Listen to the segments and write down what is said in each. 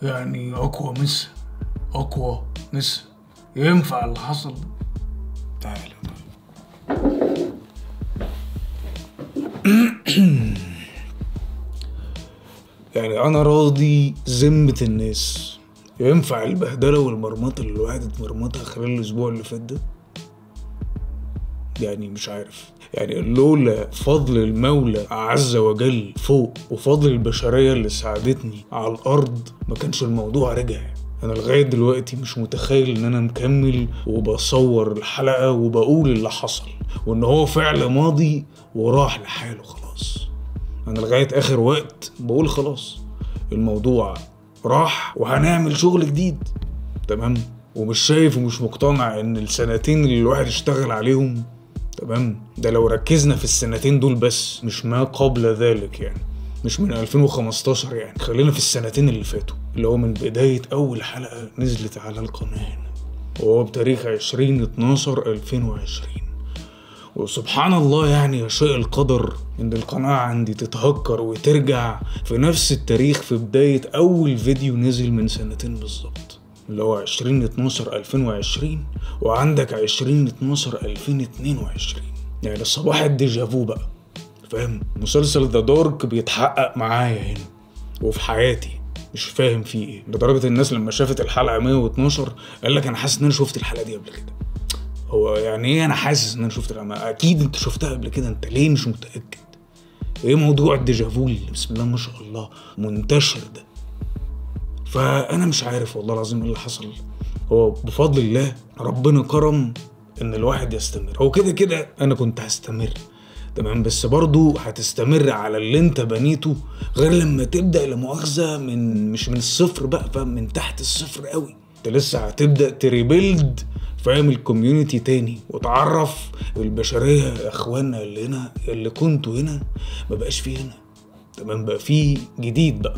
يعني اقوى مس ينفع اللي حصل ده؟ تعالى يعني انا راضي ذمة الناس. ينفع البهدلة والمرمطة اللي الواحد اتمرمطها خلال الاسبوع اللي فات ده؟ يعني مش عارف، يعني لولا فضل المولى عز وجل فوق وفضل البشرية اللي ساعدتني على الارض ما كانش الموضوع رجع. انا لغاية دلوقتي مش متخيل ان انا مكمل وبصور الحلقة وبقول اللي حصل وان هو فعل ماضي وراح لحاله خلاص. انا لغاية اخر وقت بقول خلاص الموضوع راح وهنعمل شغل جديد، تمام؟ ومش شايف ومش مقتنع ان السنتين اللي الواحد اشتغل عليهم، تمام، ده لو ركزنا في السنتين دول بس مش ما قبل ذلك، يعني مش من 2015، يعني خلينا في السنتين اللي فاتوا اللي هو من بداية اول حلقة نزلت على القناة هنا وهو بتاريخ 20/12/2020. وسبحان الله يعني يشاء القدر ان القناة عندي تتهكر وترجع في نفس التاريخ في بداية اول فيديو نزل من سنتين بالظبط اللي هو 20/12/2020 وعندك 20/12/2022. يعني صباح الديجافو بقى، فاهم؟ مسلسل ذا دارك بيتحقق معايا هنا وفي حياتي، مش فاهم فيه ايه، لدرجة الناس لما شافت الحلقة 112 قال لك انا حاسس ان انا شفت الحلقة دي قبل كده. هو يعني ايه انا حاسس ان انا شفت الحلقة؟ اكيد انت شفتها قبل كده، انت ليه مش متأكد؟ ايه موضوع الديجافو اللي بسم الله ما شاء الله منتشر ده؟ فانا مش عارف والله العظيم ايه اللي حصل. هو بفضل الله ربنا كرم ان الواحد يستمر. هو كده كده انا كنت هستمر، تمام، بس برضو هتستمر على اللي انت بنيته غير لما تبدأ لمؤاخذة مش من الصفر بقى، فاهم؟ من تحت الصفر قوي. انت لسه هتبدأ تريبيلد، فاهم، الكوميونيتي تاني وتعرف البشرية يا اخوانا اللي هنا اللي كنتوا هنا ما بقاش فيه هنا، تمام، بقى فيه جديد بقى.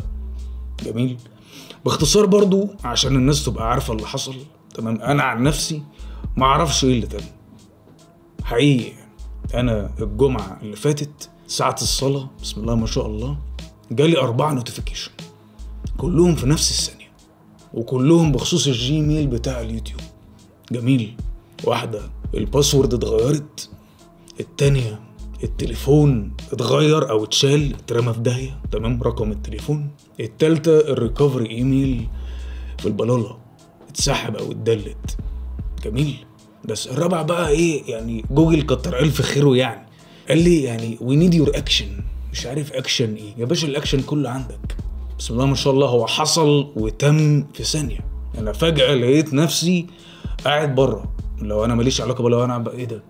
جميل. باختصار برضو عشان الناس تبقى عارفة اللي حصل، تمام، انا عن نفسي ما اعرفش ايه اللي تم حقيقي. انا الجمعة اللي فاتت ساعة الصلاة بسم الله ما شاء الله جالي 4 نوتيفيكيشن كلهم في نفس الثانية وكلهم بخصوص الجيميل بتاع اليوتيوب. جميل. واحدة الباسورد اتغيرت، التانية التليفون اتغير او اتشال اترمى في داهية، تمام، رقم التليفون، التالتة الريكفري ايميل في البلالة اتسحب او اتدلت. جميل. بس الرابع بقى ايه، يعني جوجل كتر الف خيره، يعني قال لي يعني وي نيد يور اكشن، مش عارف اكشن ايه يا باشا، الاكشن كله عندك بسم الله ما شاء الله. هو حصل وتم في ثانية. انا فجأة لقيت نفسي قاعد بره، لو انا ماليش علاقة بقى، لو انا ايه ده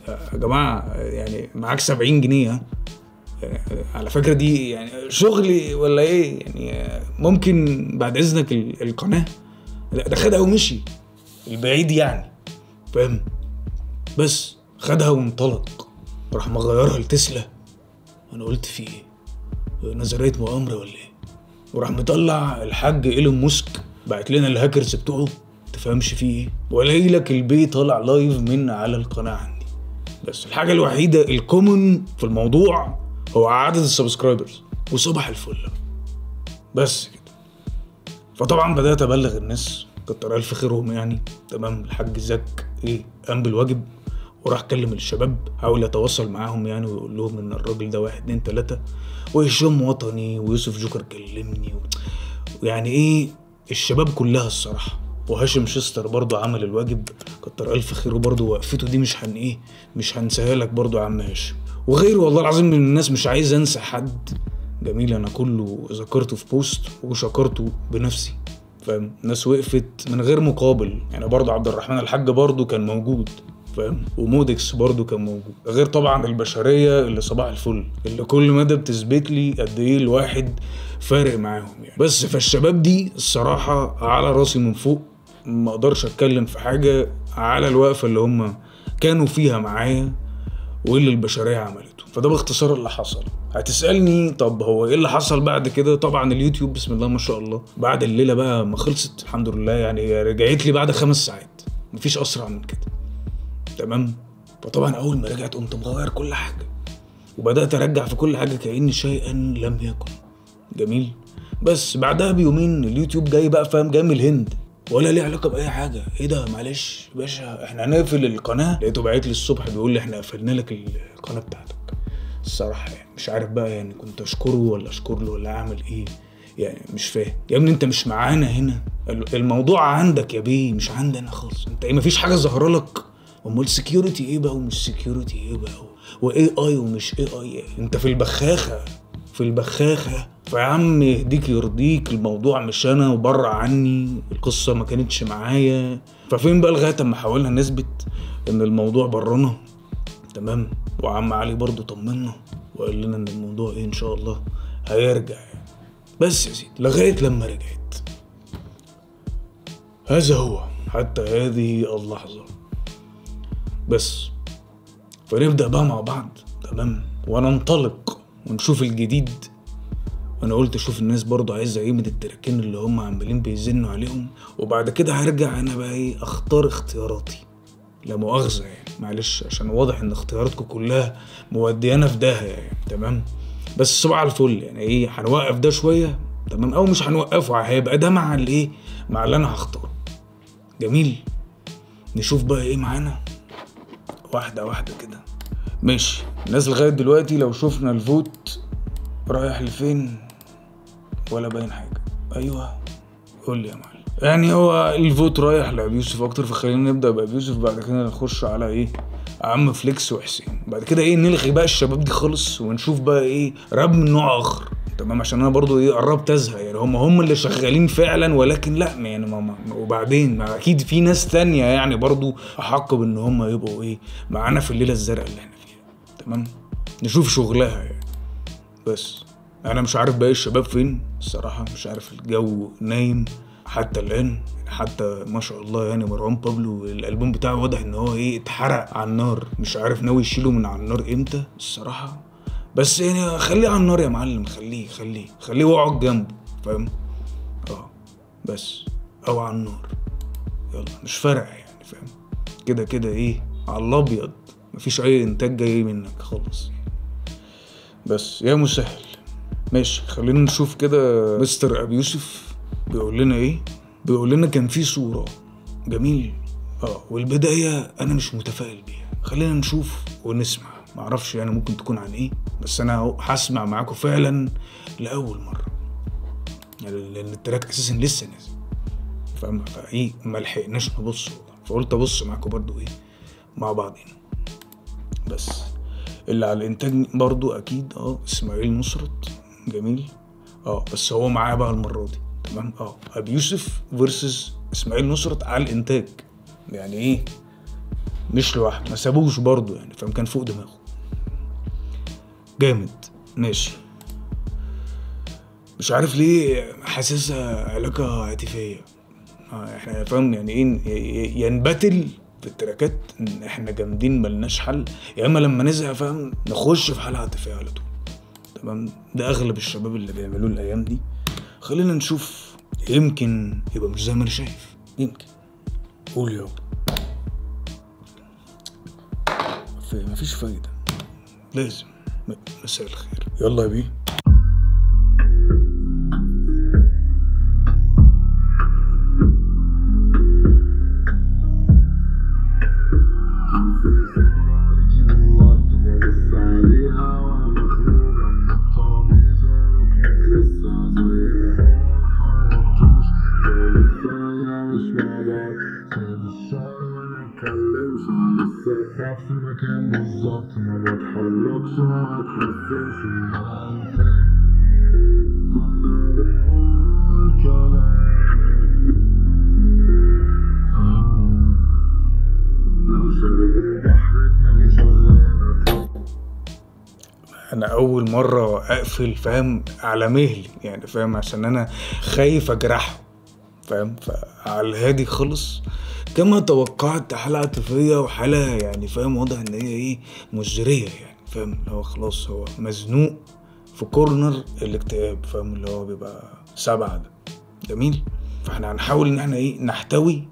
يا جماعة، يعني معاك 70 جنيه على فكرة دي يعني شغلي ولا ايه؟ يعني ممكن بعد اذنك القناة. لا ده خدها ومشي البعيد يعني، فاهم؟ بس خدها وانطلق، راح مغيرها لتسلا. انا قلت في ايه، نظرية مؤامرة ولا ايه؟ وراح مطلع الحاج إيلون ماسك بعت لنا الهاكرز بتوعه، تفهمش فيه ايه، ولاقي لك البيت طالع لايف من على القناة عندي. بس الحاجة الوحيدة الكومن في الموضوع هو عدد السبسكرايبرز وصباح الفل بس كده. فطبعا بدأت أبلغ الناس كتر ألف خيرهم يعني، تمام. الحاج زاك ايه قام بالواجب وراح كلم الشباب، حاول يتواصل معاهم يعني ويقول لهم ان الراجل ده 1 2 3، وهشام وطني ويوسف جوكر كلمني ويعني ايه الشباب كلها الصراحة، وهاشم شستر برضو عمل الواجب كتر الف خيره برضو، وقفته دي مش هنساها لك برضو يا عم هاشم وغيره. والله العظيم من الناس مش عايز انسى حد. جميل. انا كله ذكرته في بوست وشكرته بنفسي، فاهم؟ ناس وقفت من غير مقابل يعني، برضو عبد الرحمن الحاج برضو كان موجود، فاهم؟ ومودكس برضو كان موجود، غير طبعا البشرية اللي صباح الفل اللي كل مدى بتثبت لي قد ايه الواحد فارق معاهم يعني. بس فالشباب دي الصراحة على راسي من فوق، ما اقدرش اتكلم في حاجة على الوقفة اللي هم كانوا فيها معايا واللي البشرية عملته. فده باختصار اللي حصل. هتسألني طب هو ايه اللي حصل بعد كده؟ طبعا اليوتيوب بسم الله ما شاء الله بعد الليلة بقى ما خلصت الحمد لله، يعني رجعت لي بعد 5 ساعات، مفيش اسرع من كده، تمام. فطبعا اول ما رجعت قمت مغير كل حاجة وبدأت ارجع في كل حاجة كأن شيئا لم يكن. جميل. بس بعدها بيومين اليوتيوب جاي بقى فاهم، جاي من الهند ولا ليه علاقه باي حاجه. ايه ده معلش يا باشا احنا هنقفل القناه. لقيته باعت لي الصبح بيقول لي احنا قفلنا لك القناه بتاعتك. الصراحه يعني مش عارف بقى يعني كنت اشكره ولا اشكر له ولا اعمل ايه يعني، مش فاهم يا ابني. انت مش معانا هنا، الموضوع عندك يا بيه مش عندنا خالص. انت ايه مفيش حاجه ظاهره لك؟ امال سكيورتي ايه بقى ومش سكيورتي ايه بقى واي اي ومش اي اي؟ انت في البخاخه في البخاخه. فيا عم يهديك يرضيك، الموضوع مش انا وبره عني، القصه ما كانتش معايا. ففين بقى لغايه اما حاولنا نثبت ان الموضوع برانا تمام. وعم علي برضو طمنا وقال لنا ان الموضوع ايه ان شاء الله هيرجع يعني. بس يا سيدي لغايه لما رجعت، هذا هو حتى هذه اللحظه. بس فنبدا بقى مع بعض تمام وننطلق ونشوف الجديد. انا قلت اشوف الناس برضو عايزه ايه من التراكين اللي هم عمالين بيزنوا عليهم، وبعد كده هرجع انا بقى ايه اختار اختياراتي. لا مؤاخذه يعني معلش، عشان واضح ان اختياراتكم كلها موديانا في داهيه يعني تمام. بس صباح الفل يعني ايه هنوقف ده شويه تمام، او مش هنوقفه، هيبقى ده مع الايه مع اللي انا هختاره. جميل. نشوف بقى ايه معانا واحده واحده كده. ماشي الناس لغايه دلوقتي لو شفنا الفوت رايح لفين ولا باين حاجه. ايوه قول لي يا معلم. يعني هو الفوت رايح لأبي يوسف اكتر، فخلينا نبدا بأبي يوسف، بعد كده نخش على ايه عم فليكس وحسين، بعد كده ايه نلغي بقى الشباب دي خالص ونشوف بقى ايه راب من نوع اخر تمام. عشان انا برضو ايه قربت ازهق يعني، هم اللي شغالين فعلا ولكن لا يعني ماما. وبعدين اكيد في ناس تانية يعني برضو احق بان هم يبقوا ايه معانا في الليله الزرقاء اللي احنا فيها تمام. نشوف شغلها يعني. بس انا مش عارف باقي الشباب فين الصراحه، مش عارف، الجو نايم حتى الان. حتى ما شاء الله يعني مروان بابلو الالبوم بتاعه واضح ان هو ايه اتحرق على النار، مش عارف ناوي يشيله من على النار امتى الصراحه. بس يعني خليه على النار يا معلم، خليه واقعد جنبه فاهم. بس او على النار يلا مش فارقه يعني فاهم. كده كده ايه على الابيض، مفيش اي انتاج جاي منك خالص. بس يا مسهل. ماشي خلينا نشوف كده مستر ابي يوسف بيقول لنا ايه. بيقول لنا كان في صورة. جميل. والبداية انا مش متفائل بيها، خلينا نشوف ونسمع. معرفش يعني ممكن تكون عن ايه، بس انا هسمع معاكم فعلا لأول مرة يعني، لان التراك اساسا لسه نازل فاهم. فايه ملحقناش نبص، فقلت ابص معاكم برضو ايه مع بعضنا. بس اللي على الانتاج برضو اكيد اسماعيل نصرت. جميل. بس هو معاه بقى المرة دي تمام. ابي يوسف فيرسز اسماعيل نصرت على الانتاج يعني ايه مش لوحده، ما سابوش برضو يعني فاهم، كان فوق دماغه جامد. ماشي مش عارف ليه حاسسها علاقة عاطفية. احنا فاهم يعني ايه ينبتل في التراكات ان احنا جامدين ملناش حل، يا اما لما نزهق فاهم نخش في حالة عاطفية على طول تمام. ده اغلب الشباب اللي بيعملوه الايام دي. خلينا نشوف، يمكن يبقى مش زي ما انا شايف، يمكن. قول يابا. مفيش فايدة، لازم. مساء الخير. يلا يا بيه. في المكان بالظبط ما بتحركش ما بتحسش كنا بنقول كلام لو شرب البحر دماغي شغالة. انا اول مرة اقفل فاهم على مهلي يعني فاهم، عشان انا خايف اجرحه فاهم. فعلى الهادي خلص كما توقعت، حالة عاطفية وحالة يعني فاهم واضح ان هي ايه مزرية يعني فاهم. هو خلاص هو مزنوق في كورنر الاكتئاب فاهم، اللي هو بيبقى 7 ده. جميل. فاحنا هنحاول ان احنا ايه نحتوي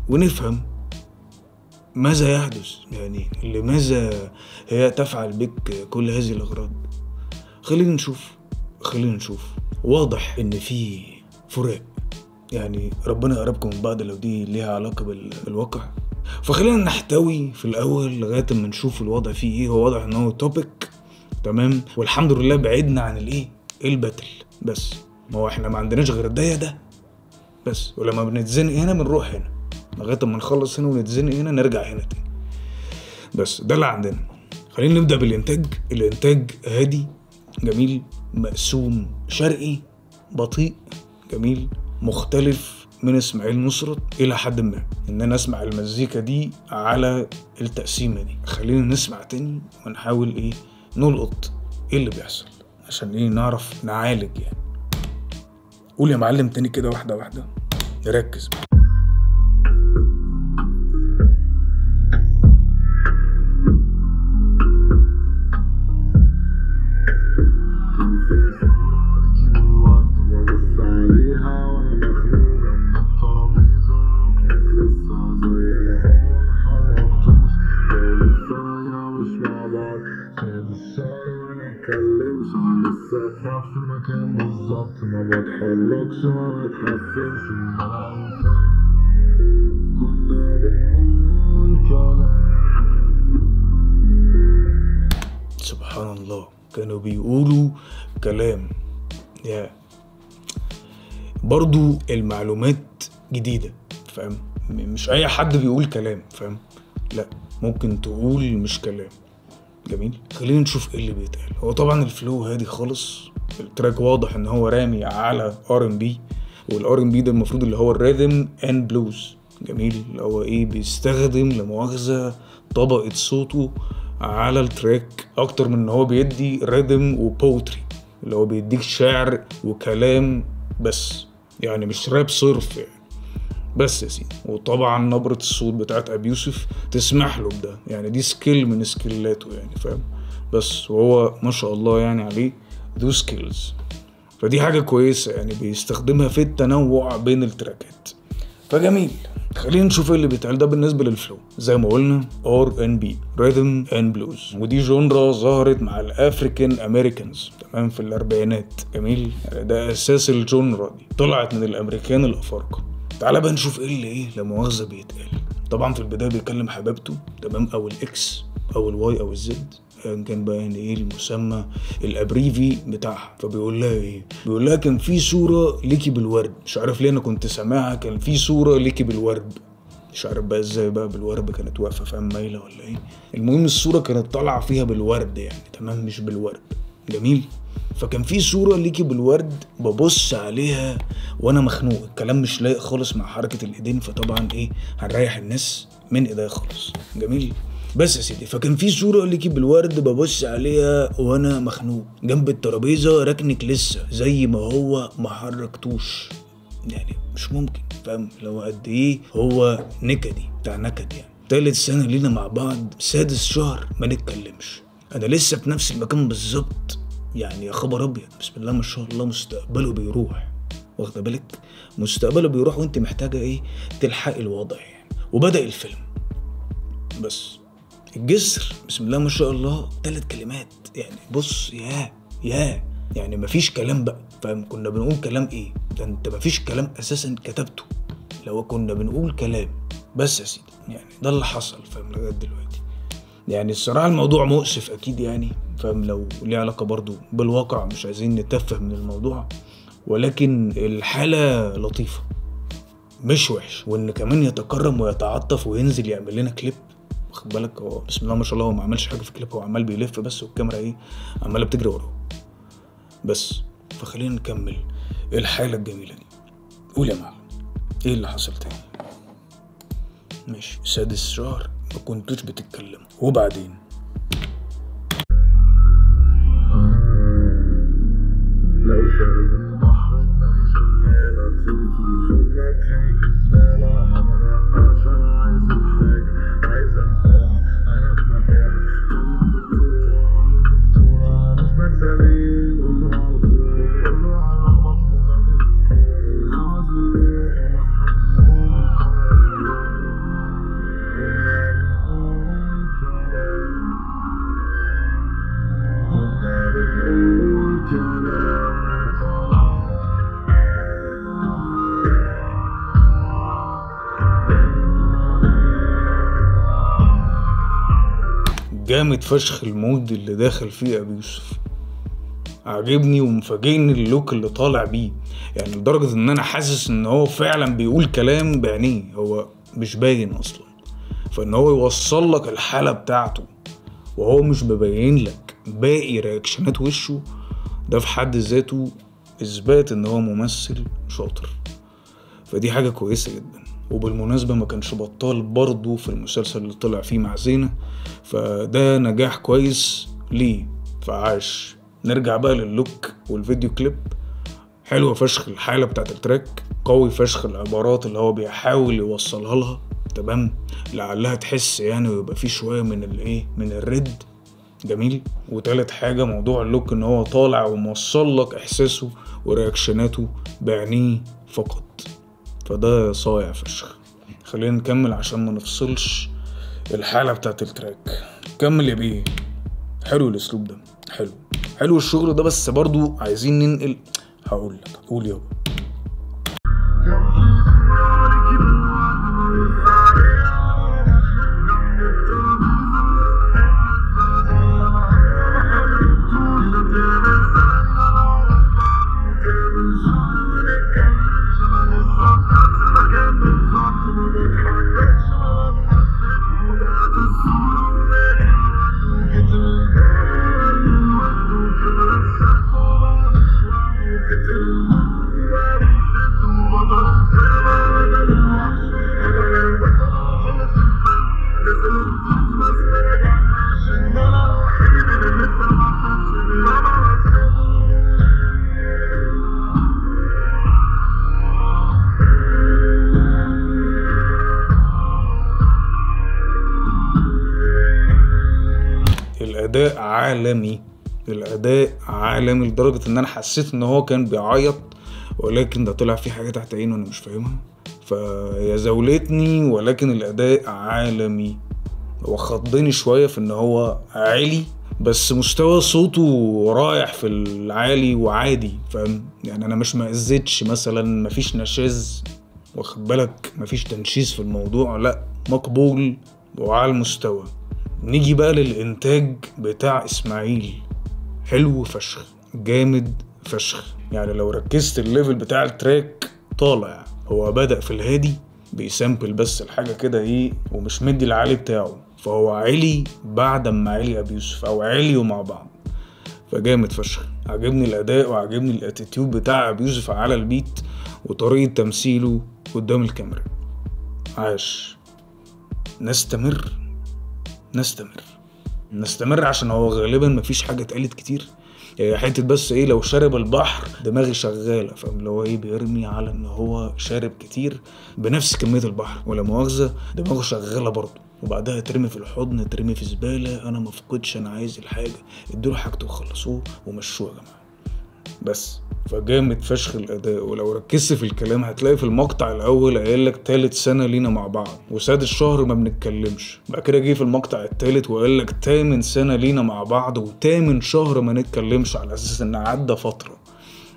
ونفهم ماذا يحدث يعني، لماذا هي تفعل بك كل هذه الاغراض. خلينا نشوف واضح ان في فراق، يعني ربنا يقربكم من بعض لو دي ليها علاقة بالواقع. فخلينا نحتوي في الاول لغاية ما نشوف الوضع فيه ايه. هو واضح ان هو توبيك تمام، والحمد لله بعدنا عن الايه الباتل. بس ما هو احنا ما عندناش غير ده بس، ولما بنتزنق هنا بنروح هنا لغاية ما نخلص هنا ونتزنق هنا نرجع هنا تاني. بس ده اللي عندنا. خلينا نبدأ بالإنتاج. الإنتاج هادي جميل، مقسوم، شرقي، بطيء، جميل، مختلف من إسماعيل نصرت إلى حد ما. إن أنا أسمع المزيكا دي على التقسيمة دي. خلينا نسمع تاني ونحاول إيه نلقط إيه اللي بيحصل عشان إيه نعرف نعالج يعني. قول يا معلم تاني كده واحدة واحدة، نركز بقى. في المكان بالظبط، ما بتحركش ما بتحسنش، كنا بنقول كلام. سبحان الله، كانوا بيقولوا كلام. يا برضو المعلومات جديدة، فاهم؟ مش اي حد بيقول كلام، فاهم؟ لا، ممكن تقول مش كلام. جميل. خلينا نشوف ايه اللي بيتقال. هو طبعا الفلو هادي خالص. التراك واضح ان هو رامي على R&B، والR&B ده المفروض اللي هو الريذم اند بلوز. جميل. اللي هو ايه بيستخدم لمؤاخذة طبقة صوته على التراك اكتر من ان هو بيدي ريذم وبوتري، اللي هو بيديك شعر وكلام بس، يعني مش راب صرف يعني. بس يا سيدي، وطبعا نبرة الصوت بتاعت أبي يوسف تسمح له بده، يعني دي سكيل من سكيلاته يعني، فاهم؟ بس وهو ما شاء الله يعني عليه ذو سكيلز، فدي حاجة كويسة يعني بيستخدمها في التنوع بين التراكات، فجميل. خلينا نشوف اللي بيتقال. ده بالنسبة للفلو زي ما قلنا R&B Rhythm and Blues، ودي جونرا ظهرت مع الأفريكان أمريكانز تمام في الأربعينات. جميل. ده أساس الجونرا دي، طلعت من الأمريكان الأفارقة. تعال بقى نشوف ايه اللي ايه لمؤاخذة بيتقال. طبعا في البداية بيكلم حبيبته تمام، او الاكس او الواي او الزد، كان بقى يعني ايه المسمى الابريفي بتاعها. فبيقول لها ايه؟ بيقول لها كان في صورة ليكي بالورد. مش عارف ليه انا كنت سامعها كان في صورة ليكي بالورد، مش عارف بقى ازاي بقى بالورد كانت واقفة، فاهم؟ مايلة ولا ايه؟ المهم الصورة كانت طالعة فيها بالورد يعني تمام، مش بالورد. جميل. فكان في صورة ليكي بالورد ببص عليها وانا مخنوق. الكلام مش لايق خالص مع حركة الايدين، فطبعا ايه هنريح الناس من ايديها خالص. جميل. بس يا سيدي، فكان في صورة ليكي بالورد ببص عليها وانا مخنوق جنب الترابيزة، ركنك لسه زي ما هو ما حركتوش. يعني مش ممكن، فاهم؟ لو قد ايه هو نكدي بتاع نكد يعني. تالت سنة لينا مع بعض، سادس شهر ما نتكلمش، انا لسه في نفس المكان بالظبط. يعني يا خبر ابيض، بسم الله ما شاء الله، مستقبله بيروح، واخده بالك؟ مستقبله بيروح وانت محتاجه ايه تلحق الوضع يعني. وبدأ الفيلم. بس الجسر بسم الله ما شاء الله 3 كلمات يعني. بص يا يعني مفيش كلام بقى، فاهم؟ كنا بنقول كلام ايه ده؟ انت مفيش كلام اساسا كتبته، لو كنا بنقول كلام. بس يا سيدي يعني ده اللي حصل، فاهم؟ لغايه دلوقتي يعني الصراحة الموضوع مؤسف أكيد يعني، فاهم؟ لو ليه علاقة برضو بالواقع، مش عايزين نتفه من الموضوع، ولكن الحالة لطيفة مش وحش. وإن كمان يتكرم ويتعاطف وينزل يعمل لنا كليب، واخد بالك؟ هو بسم الله ما شاء الله هو ما عملش حاجة في كليب، هو عمال بيلف بس والكاميرا ايه عمالة بتجري وراه بس. فخلينا نكمل الحالة الجميلة دي. قول يا معلم ايه اللي حصل تاني؟ ماشي. سادس شهر ما كنتوش بتتكلموا، وبعدين لو شرب البحر دماغي شغالة تيجي خدنا تاني في زبالة. أنا مرقعش، أنا عايز الحاجة، عايز أنساها، أنا في مكان دكتورة، أنا في مثالي قولوا على طول، قولوا على مطلوب عاوز ليه أنا حنون. جامد فشخ المود اللي داخل فيه ابي يوسف، عجبني ومفاجئني اللوك اللي طالع بيه، يعني لدرجة ان انا حاسس ان هو فعلا بيقول كلام بعينيه، هو مش باين اصلا، فان هو يوصل لك الحالة بتاعته وهو مش ببين لك باقي رياكشنات وشه، ده في حد ذاته اثبات ان هو ممثل شاطر، فدي حاجة كويسة جدا. وبالمناسبة ما كانش بطال برضو في المسلسل اللي طلع فيه مع زينة، فده نجاح كويس ليه، فعاش. نرجع بقى لللوك والفيديو كليب، حلوة فشخ الحالة بتاعت التراك، قوي فشخ العبارات اللي هو بيحاول يوصلها لها، تمام، لعلها تحس يعني ويبقى فيه شوية من الايه، من الرد، جميل. وتالت حاجة موضوع اللوك ان هو طالع وموصل لك احساسه ورياكشناته بعينيه فقط، فده صايع فشخ. خلينا نكمل عشان ما نفصلش الحالة بتاعت التراك. كمل يا بيه، حلو الاسلوب ده، حلو الشغل ده، بس برضو عايزين ننقل. هقول لك، قول يابا. الاداء عالمي لدرجة ان انا حسيت ان هو كان بيعيط، ولكن ده طلع فيه حاجة تحت عينه انا مش فاهمها، فهي زولتني، ولكن الاداء عالمي. هو خضني شوية في ان هو عالي، بس مستوى صوته رايح في العالي وعادي، فاهم يعني، انا مش مأزتش مثلا، مفيش نشاز، واخد بالك، مفيش تنشيز في الموضوع، لا مقبول وعلى المستوى. نيجي بقى للإنتاج بتاع إسماعيل، حلو فشخ، جامد فشخ. يعني لو ركزت الليفل بتاع التراك طالع، هو بدأ في الهادي بيسامبل بس الحاجة كده ايه، ومش مدي العالي بتاعه، فهو عالي بعد ما عالي أبي يوسف أو عاليوا مع بعض، فجامد فشخ. عجبني الأداء وعجبني الاتيتيود بتاع أبي يوسف على البيت وطريقة تمثيله قدام الكاميرا، عاش. نستمر عشان هو غالبا مفيش حاجة اتقالت كتير، يعني حتة بس ايه، لو شارب البحر دماغي شغالة، فاهم، اللي هو ايه، بيرمي على ان هو شارب كتير بنفس كمية البحر، ولا مؤاخذة دماغه شغالة برضه، وبعدها ترمي في الحضن، ترمي في زبالة، انا مفقدش، انا عايز الحاجة، ادوله حاجته وخلصوه ومشوه يا جماعة بس. فجامد فشخ الاداء. ولو ركزت في الكلام هتلاقي في المقطع الاول قايل لك 3 سنة لينا مع بعض، وسادس شهر ما بنتكلمش، بعد كده جه في المقطع الثالث وقال لك 8 سنة لينا مع بعض و8 شهر ما نتكلمش، على اساس ان عدى فترة.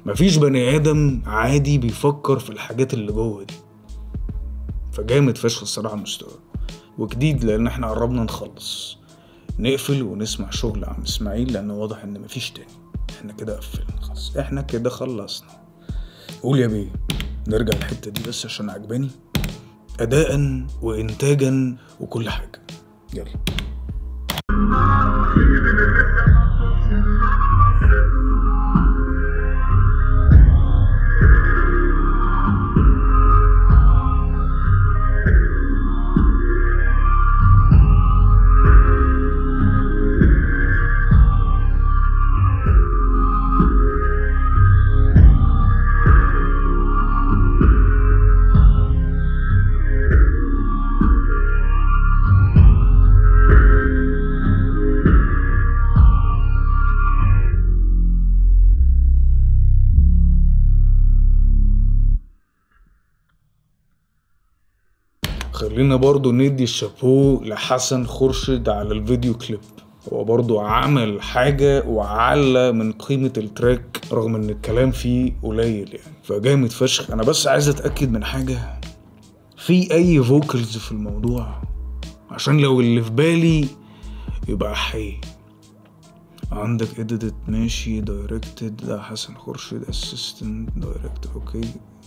مفيش بني ادم عادي بيفكر في الحاجات اللي جوه دي، فجامد فشخ الصراحة المستوى وجديد. لان احنا قربنا نخلص، نقفل ونسمع شغل عم اسماعيل، لانه واضح ان مفيش تاني، احنا كده قفلنا خلاص، احنا كده خلصنا. قول يا بيه، نرجع الحتة دي بس عشان عجباني اداء وانتاجا وكل حاجة. يلا. خلينا برضو ندي الشابو لحسن خورشيد على الفيديو كليب، هو برضو عمل حاجة وعلى من قيمة التراك رغم ان الكلام فيه قليل يعني، فجامد فشخ. انا بس عايز اتأكد من حاجة، في اي فوكلز في الموضوع؟ عشان لو اللي في بالي يبقى حي. عندك edited ماشي، directed ده حسن خورشيد، assistant director اوكي،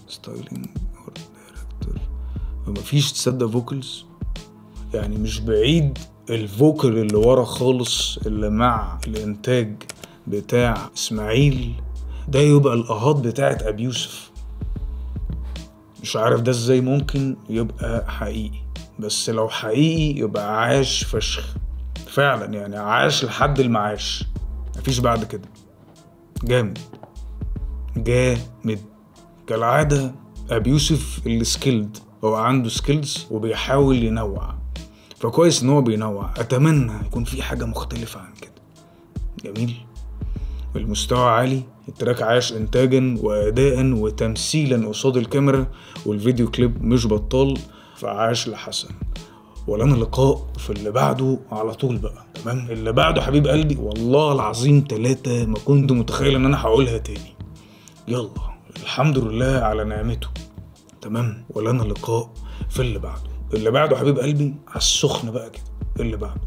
styling director. مفيش تصدق فوكلز يعني، مش بعيد الفوكل اللي ورا خالص اللي مع الانتاج بتاع اسماعيل ده يبقى الاهات بتاعت ابي يوسف. مش عارف ده ازاي ممكن يبقى حقيقي، بس لو حقيقي يبقى عاش فشخ فعلا يعني، عاش لحد المعاش، مفيش بعد كده. جامد كالعادة. ابي يوسف اللي سكيلد، هو عنده سكيلز وبيحاول ينوع، فكويس ان هو بينوع. اتمنى يكون في حاجة مختلفة عن كده. جميل، المستوى عالي، التراك عاش انتاجا واداء وتمثيلا قصاد الكاميرا، والفيديو كليب مش بطال، فعاش لحسن. ولنا لقاء في اللي بعده على طول بقى. تمام، اللي بعده حبيب قلبي والله العظيم 3 ما كنت متخيل ان انا هقولها تاني. يلا الحمد لله على نعمته. تمام، ولنا لقاء في اللي بعده. اللي بعده حبيب قلبي على السخن بقى كده، اللي بعده